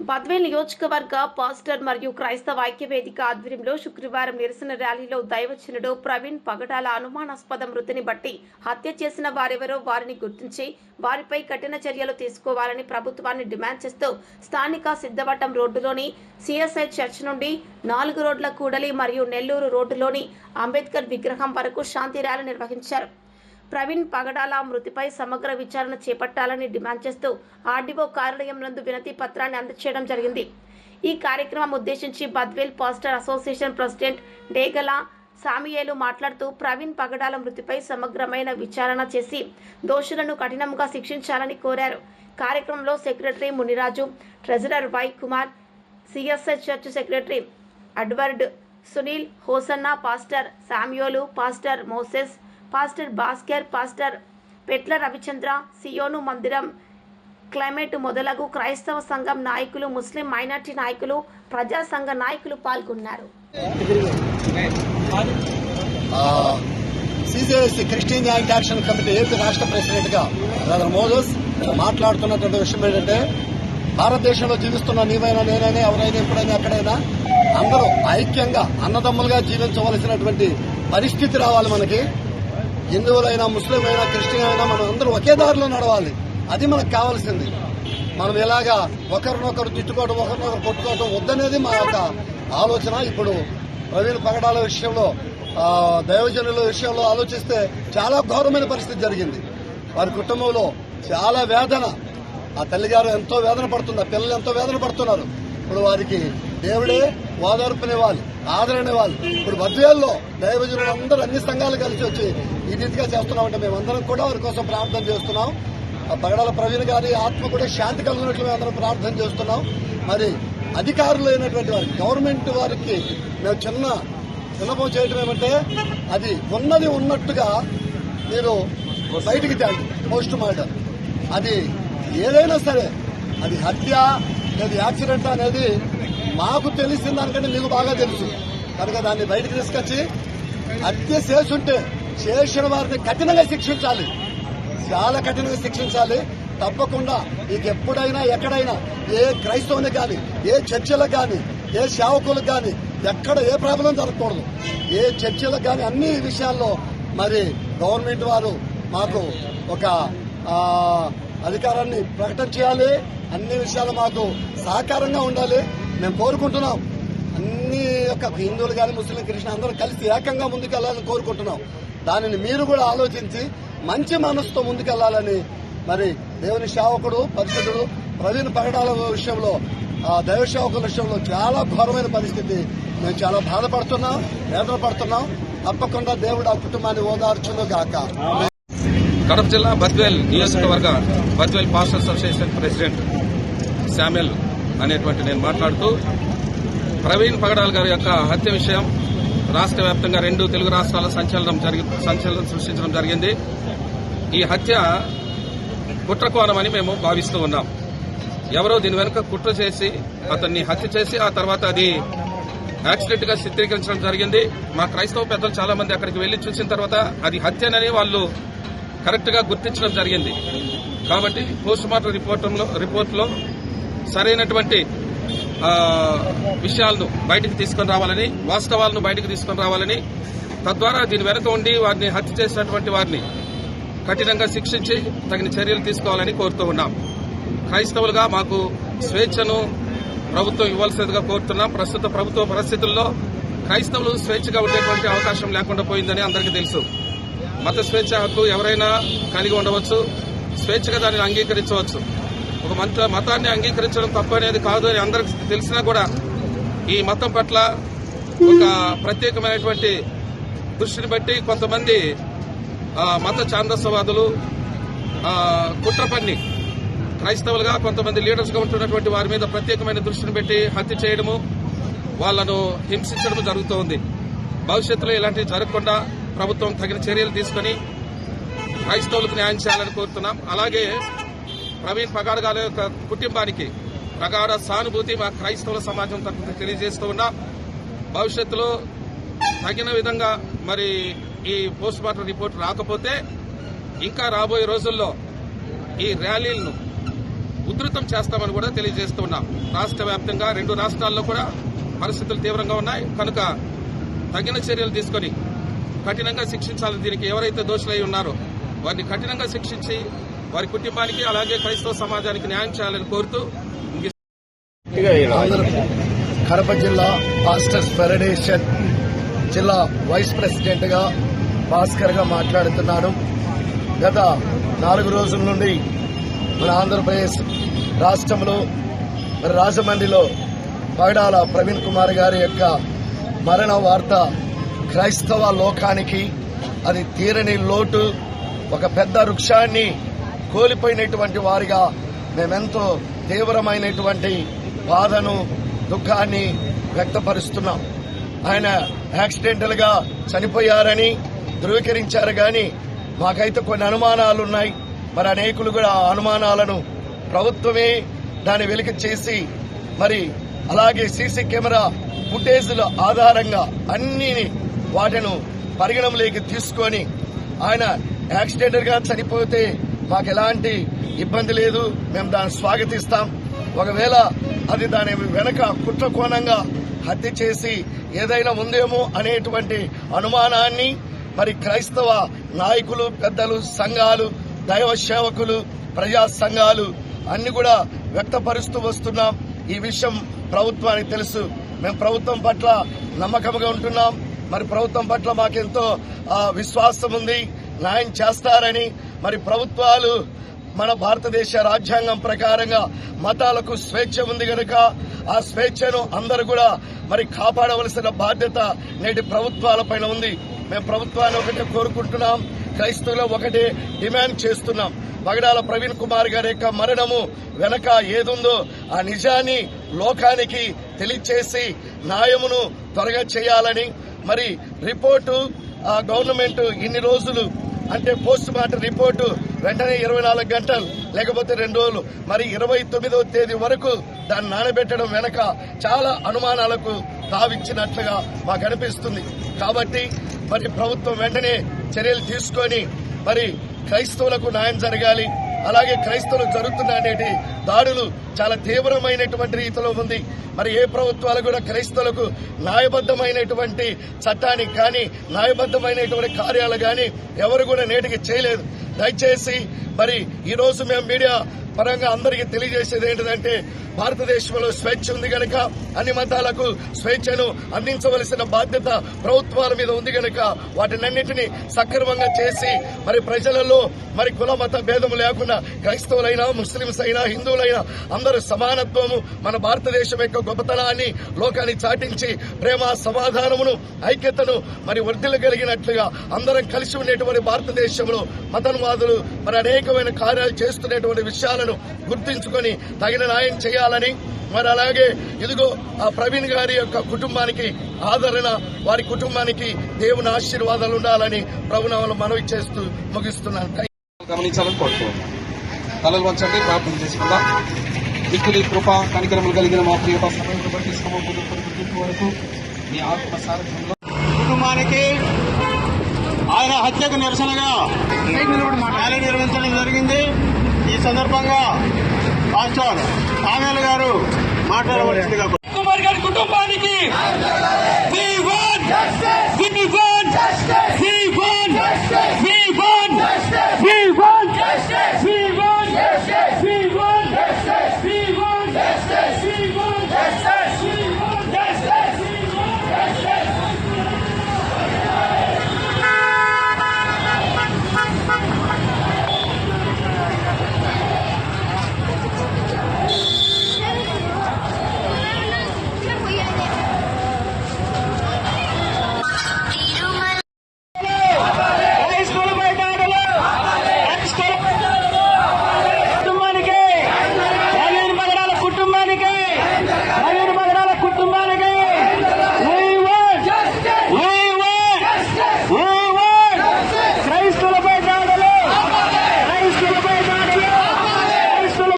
బద్వేల్ నియోజకవర్గ పాస్టర్ మరియు క్రైస్తవ ఐక్యవేదిక ఆధ్వర్యంలో శుక్రవారం నిరసన ర్యాలీలో దైవజనుడు ప్రవీణ్ పగడాల అనుమానాస్పద మృతిని బట్టి హత్య చేసిన వారెవరో వారిని గుర్తించి వారిపై కఠిన చర్యలు తీసుకోవాలని ప్రభుత్వాన్ని డిమాండ్ చేస్తూ స్థానిక సిద్ధవటం రోడ్డులోని సిఎస్ఐ చర్చ్ నుండి 4 రోడ్ల కూడలి మరియు నెల్లూరు రోడ్డులోని అంబేద్కర్ విగ్రహం వరకు శాంతి ర్యాలీ నిర్వహించారు. ప్రవీణ్ పగడాల మృతిపై సమగ్ర విచారణ చేపట్టాలని డిమాండ్ చేస్తూ ఆర్డీఓ కార్యాలయం నందు వినతి పత్రాన్ని అందజేయడం జరిగింది. ఈ కార్యక్రమం ఉద్దేశించి బద్వేల్ పాస్టర్ అసోసియేషన్ ప్రెసిడెంట్ డేగల సామియేలు మాట్లాడుతూ ప్రవీణ్ పగడాల మృతిపై సమగ్రమైన విచారణ చేసి దోషులను కఠినంగా శిక్షించాలని కోరారు. కార్యక్రమంలో secretary Muniraju, treasurer Y Kumar, CSI church secretary Edward Sunil, Hosanna, pastor Samuel, pastor Moses, pastor Bhaskar, pastor Petla Ravichandra, Zion మందిరం క్లైమేట్ మొదలగు క్రైస్తవ సంఘం నాయకులు, ముస్లిం మైనార్టీ నాయకులు, ప్రజా సంఘ నాయకులు పాల్గొన్నారు. CCSC Christian joint action committee AP రాష్ట్ర ప్రెసిడెంట్ గా బ్రదర్ మోజస్ మాట్లాడుతున్నటువంటి విషయం ఏంటంటే, భారతదేశంలో జీవిస్తున్న నీవైనా నేనైనా ఎవరైనా ఎప్పుడైనా ఎక్కడైనా అందరూ ఐక్యంగా అన్నదమ్ములుగా జీవించవలసినటువంటి పరిస్థితి రావాలి. మనకి హిందువులైనా, ముస్లిం అయినా, క్రిస్టియన్ అయినా మనం అందరూ ఒకే దారిలో నడవాలి. అది మనకు కావాల్సింది. మనం ఎలాగా ఒకరినొకరు తిట్టుకోవడం, ఒకరినొకరు కొట్టుకోవడం వద్దనేది మా యొక్క ఆలోచన. ఇప్పుడు ప్రవీణ్ పగడాల విషయంలో, దైవజనుల విషయంలో ఆలోచిస్తే చాలా ఘోరమైన పరిస్థితి జరిగింది. వారి కుటుంబంలో చాలా వేదన. ఆ తల్లిగారు ఎంతో వేదన పడుతుంది, ఆ పిల్లలు ఎంతో వేదన పడుతున్నారు. ఇప్పుడు వారికి దేవుడే ఓదార్పునివ్వాలి, ఆదరణ ఇవ్వాలి. ఇప్పుడు బద్వేల్లో దైవజనులు అందరూ అన్ని సంఘాలు కలిసి వచ్చి ఈ రీతిగా చేస్తున్నామంటే మేమందరం కూడా వారి కోసం ప్రార్థన చేస్తున్నాం. పగడాల ప్రవీణ్ గారి ఆత్మ కూడా శాంతి కలిగినట్లు మేమందరం ప్రార్థన చేస్తున్నాం. మరి అధికారులు అయినటువంటి వారికి, గవర్నమెంట్ వారికి మేము చిన్న విన్నపం చేయడం ఏమంటే, అది ఉన్నది ఉన్నట్టుగా మీరు బయటికి తేండి. పోస్ట్ మార్టం అది ఏదైనా సరే, అది హత్య లేదా యాక్సిడెంట్ అనేది మాకు తెలిసిన దానికంటే మీకు బాగా తెలుసు కనుక దాన్ని బయటకు తీసుకొచ్చి హత్య చేసుంటే చేసిన వారిని కఠినంగా శిక్షించాలి, చాలా కఠినంగా శిక్షించాలి. తప్పకుండా మీకు ఎప్పుడైనా ఎక్కడైనా ఏ క్రైస్తవునికి కానీ, ఏ చర్చిలకు కానీ, ఏ సేవకులకు కానీ ఎక్కడ ఏ ప్రాబ్లం జరగకూడదు. ఏ చర్చిలకు కానీ అన్ని విషయాల్లో మరి గవర్నమెంట్ వారు మాకు ఒక అధికారాన్ని ప్రకటన చేయాలి. అన్ని విషయాలు మాకు సహకారంగా ఉండాలి మేము కోరుకుంటున్నాం. అన్ని యొక్క హిందువులు కానీ, ముస్లిం, క్రిస్టియన్ అందరూ కలిసి ఏకంగా ముందుకెళ్లాలని కోరుకుంటున్నాం. దానిని మీరు కూడా ఆలోచించి మంచి మనసుతో ముందుకెళ్లాలని మరి దేవుని సేవకుడు, పరిశుద్ధుడు ప్రవీణ్ పగడాల విషయంలో, దైవ సేవకుల విషయంలో చాలా ఘోరమైన పరిస్థితి. మేము చాలా బాధపడుతున్నాం, వేదన పడుతున్నాం. తప్పకుండా దేవుడు ఆ కుటుంబాన్ని ఓదార్చును గాక. కడప జిల్లా బద్వేల్ నియోజకవర్గ Badvel pastor association president Samuel అనేటువంటి నేను మాట్లాడుతూ, ప్రవీణ్ పగడాల్ గారి యొక్క హత్య విషయం రాష్ట్ర వ్యాప్తంగా 2 తెలుగు రాష్ట్రాల సంచలనం సృష్టించడం జరిగింది. ఈ హత్య కుట్రకోణమని మేము భావిస్తూ ఉన్నాం. ఎవరో దీని వెనుక కుట్ర చేసి అతన్ని హత్య చేసి ఆ తర్వాత అది యాక్సిడెంట్ గా చిత్రీకరించడం జరిగింది. మా క్రైస్తవ పెద్దలు చాలా మంది అక్కడికి వెళ్లి చూసిన తర్వాత అది హత్యనని వాళ్ళు కరెక్ట్ గా గుర్తించడం జరిగింది. కాబట్టి పోస్ట్ మార్టం రిపోర్టులో సరైనటువంటి విషయాలను బయటకు తీసుకుని రావాలని, వాస్తవాలను బయటకు తీసుకుని రావాలని, తద్వారా దీని వెనుక ఉండి వారిని హత్య చేసినటువంటి వారిని కఠినంగా శిక్షించి తగిన చర్యలు తీసుకోవాలని కోరుతూ ఉన్నాం. క్రైస్తవులుగా మాకు స్వేచ్ఛను ప్రభుత్వం ఇవ్వాల్సిందిగా కోరుతున్నాం. ప్రస్తుత ప్రభుత్వ పరిస్థితుల్లో క్రైస్తవులు స్వేచ్ఛగా ఉండేటువంటి అవకాశం లేకుండా పోయిందని అందరికీ తెలుసు. మత స్వేచ్ఛ హక్కు ఎవరైనా కలిగి ఉండవచ్చు, స్వేచ్ఛగా దానిని అంగీకరించవచ్చు. ఒక మతాన్ని అంగీకరించడం తప్పు అనేది కాదు అని అందరికి తెలిసినా కూడా ఈ మతం పట్ల ఒక ప్రత్యేకమైనటువంటి దృష్టిని బట్టి కొంతమంది మత ఛాందసవాదులు కుట్ర పన్ని క్రైస్తవులుగా కొంతమంది లీడర్స్గా ఉంటున్నటువంటి వారి మీద ప్రత్యేకమైన దృష్టిని పెట్టి హత్య చేయడము, వాళ్లను హింసించడం జరుగుతోంది. భవిష్యత్తులో ఇలాంటివి జరగకుండా ప్రభుత్వం తగిన చర్యలు తీసుకుని క్రైస్తవులకు న్యాయం చేయాలని కోరుతున్నాం. అలాగే ప్రవీణ్ పగడాల గారి యొక్క కుటుంబానికి ప్రగాఢ సానుభూతి మా క్రైస్తవుల సమాజం తరఫున తెలియజేస్తూ ఉన్నాం. భవిష్యత్తులో తగిన విధంగా మరి ఈ పోస్ట్ మార్టం రిపోర్ట్ రాకపోతే ఇంకా రాబోయే రోజుల్లో ఈ ర్యాలీలను ఉధృతం చేస్తామని కూడా తెలియజేస్తున్నాం. రాష్ట్ర వ్యాప్తంగా 2 రాష్ట్రాల్లో కూడా పరిస్థితులు తీవ్రంగా ఉన్నాయి కనుక తగిన చర్యలు తీసుకొని కఠినంగా శిక్షించాలని, దీనికి ఎవరైతే దోషులై ఉన్నారో వారిని కఠినంగా శిక్షించి వారి కుటుంబానికి అలాగే క్రైస్తవ సమాజానికి న్యాయం చేయాలని కోరుతూ కడప జిల్లా పాస్టర్స్ ఫెడరేషన్ జిల్లా వైస్ ప్రెసిడెంట్ గా భాస్కర్ గా మాట్లాడుతున్నాను. గత 4 రోజుల నుండి మన ఆంధ్రప్రదేశ్ రాష్ట్రంలో మరి రాజమండ్రిలో పగడాల ప్రవీణ్ కుమార్ గారి యొక్క మరణ వార్త క్రైస్తవ లోకానికి అది తీరని లోటు, ఒక పెద్ద వృక్షాన్ని కోల్పోయినటువంటి వారిగా మేమెంతో తీవ్రమైనటువంటి బాధను, దుఃఖాన్ని వ్యక్తపరుస్తున్నాం. ఆయన యాక్సిడెంటల్ గా చనిపోయారని ధృవీకరించారు కానీ మాకైతే కొన్ని అనుమానాలున్నాయి. మరి అనేకులు కూడా ఆ అనుమానాలను ప్రభుత్వమే దాన్ని వెలికి చేసి మరి అలాగే సీసీ కెమెరా ఫుటేజ్ల ఆధారంగా అన్ని వాటిని పరిగణంలోకి తీసుకొని ఆయన యాక్సిడెంటల్ గా చనిపోతే మాకు ఎలాంటి ఇబ్బంది లేదు, మేము దాన్ని స్వాగతిస్తాం. ఒకవేళ అది దాని వెనక కుట్ర కోణంగా హత్య చేసి ఏదైనా ఉందేమో అనేటువంటి అనుమానాన్ని మరి క్రైస్తవ నాయకులు, పెద్దలు, సంఘాలు, దైవ సేవకులు, ప్రజా సంఘాలు అన్ని కూడా వ్యక్తపరుస్తూ వస్తున్నాం. ఈ విషయం ప్రభుత్వానికి తెలుసు. మేము ప్రభుత్వం పట్ల నమ్మకంగా ఉంటున్నాం. మరి ప్రభుత్వం పట్ల మాకెంతో విశ్వాసం ఉంది, న్యాయం చేస్తారని. మరి ప్రభుత్వాలు మన భారతదేశ రాజ్యాంగం ప్రకారంగా మతాలకు స్వేచ్ఛ ఉంది కనుక ఆ స్వేచ్ఛను అందరూ కూడా మరి కాపాడవలసిన బాధ్యత నేటి ప్రభుత్వాలపైన ఉంది. మేము ప్రభుత్వాన్ని ఒకటే కోరుకుంటున్నాం, క్రైస్తవులు ఒకటే డిమాండ్ చేస్తున్నాం. పగడాల ప్రవీణ్ కుమార్ గారి యొక్క మరణము వెనక ఏదుందో ఆ నిజాన్ని లోకానికి తెలియచేసి న్యాయమును త్వరగా చేయాలని, మరి రిపోర్టు గవర్నమెంట్ ఇన్ని రోజులు అంటే పోస్ట్ మార్టం రిపోర్టు వెంటనే 24 గంటలు లేకపోతే 2 రోజులు మరి 29వ తేదీ వరకు దాన్ని నానబెట్టడం వెనక చాలా అనుమానాలకు తావిచ్చినట్లుగా మాకు అనిపిస్తుంది. కాబట్టి మరి ప్రభుత్వం వెంటనే చర్యలు తీసుకొని మరి క్రైస్తవులకు న్యాయం జరగాలి. అలాగే క్రైస్తవులకు జరుగుతున్న అనేటి దాడులు చాలా తీవ్రమైనటువంటి రీతిలో ఉంది. మరి ఏ ప్రభుత్వాలు కూడా క్రైస్తవులకు న్యాయబద్దమైనటువంటి చట్టాన్ని కానీ న్యాయబద్దమైనటువంటి కార్యాలు కానీ ఎవరు కూడా నేటికి చేయలేదు. దయచేసి మరి ఈ రోజు మేము మీడియా పరంగా అందరికీ తెలియజేసేది ఏంటంటే భారతదేశంలో స్వేచ్ఛ ఉంది కనుక అన్ని మతాలకు స్వేచ్ఛను అందించవలసిన బాధ్యత ప్రభుత్వాల మీద ఉంది కనుక వాటినన్నింటినీ సక్రమంగా చేసి మరి ప్రజలలో మరి కుల మత భేదం లేకుండా క్రైస్తవులైనా, ముస్లింస్ అయినా, హిందువులైనా అందరూ సమానత్వము మన భారతదేశం యొక్క గొప్పతనాన్ని లోకానికి చాటించి ప్రేమ, సమాధానమును, ఐక్యతను మరి వర్ధిల్లగలిగినట్లుగా అందరం కలిసి ఉండేటువంటి భారతదేశంలో మతన్వాదులు మరి అనేకమైన కార్యాలు చేస్తున్నటువంటి విషయాలను గుర్తించుకొని తగిన న్యాయం చేయాలని, మరి అలాగే ఇదిగో ఆ ప్రవీణ్ గారి యొక్క కుటుంబానికి ఆదరణ, వారి కుటుంబానికి దేవుని ఆశీర్వాదాలు ఉండాలని ప్రభునామములో మనవి చేస్తూ ముగిస్తున్నాను. గమనించాలని కోరుతున్నాను. తలలు వంచండి, ప్రార్థన చేసుకుందాం. దిక్కులి కృప కనికరములు కలిగిన మా ప్రియత వరకు మీ ఆత్మ సారథ్యంలో కుటుంబానికి ఆయన హత్యకు నిరసనగా ర్యాలీ నిర్వహించడం జరిగింది. ఈ సందర్భంగా పాస్టర్ సామేల్ గారు మాట్లాడవలసిందిగా కుమార్ గారి కుటుంబానికి we want justice.